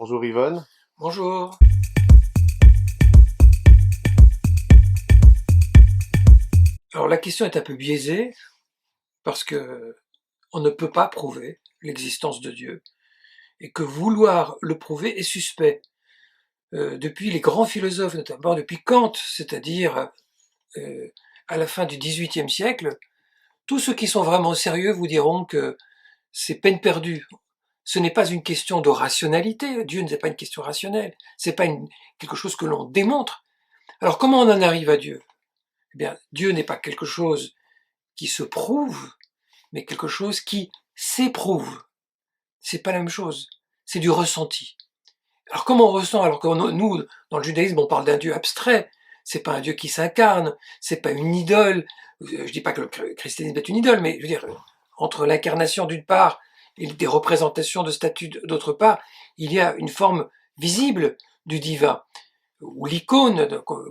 Bonjour Yvonne. Bonjour. Alors la question est un peu biaisée parce que on ne peut pas prouver l'existence de Dieu et que vouloir le prouver est suspect. Depuis les grands philosophes, notamment depuis Kant, c'est-à-dire euh, à la fin du XVIIIe siècle, tous ceux qui sont vraiment sérieux vous diront que c'est peine perdue. Ce n'est pas une question de rationalité. Dieu n'est pas une question rationnelle. C'est pas quelque chose que l'on démontre. Alors comment on en arrive à Dieu? Eh bien, Dieu n'est pas quelque chose qui se prouve, mais quelque chose qui s'éprouve. C'est pas la même chose. C'est du ressenti. Alors comment on ressent alors que nous, dans le judaïsme, on parle d'un Dieu abstrait. C'est pas un Dieu qui s'incarne. C'est pas une idole. Je dis pas que le christianisme est une idole, mais je veux dire, entre l'incarnation d'une part et des représentations de statues d'autre part, il y a une forme visible du divin, ou l'icône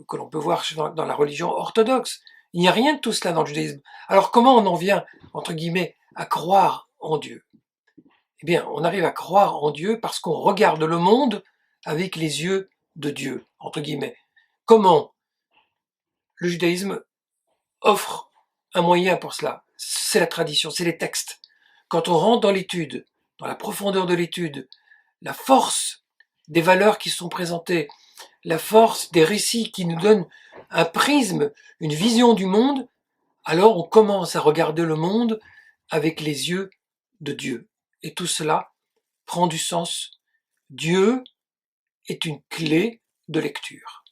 que l'on peut voir dans la religion orthodoxe. Il n'y a rien de tout cela dans le judaïsme. Alors comment on en vient, entre guillemets, à croire en Dieu? Eh bien, on arrive à croire en Dieu parce qu'on regarde le monde avec les yeux de Dieu, entre guillemets. Comment? Le judaïsme offre un moyen pour cela. C'est la tradition, c'est les textes. Quand on rentre dans l'étude, dans la profondeur de l'étude, la force des valeurs qui sont présentées, la force des récits qui nous donnent un prisme, une vision du monde, alors on commence à regarder le monde avec les yeux de Dieu. Et tout cela prend du sens. Dieu est une clé de lecture.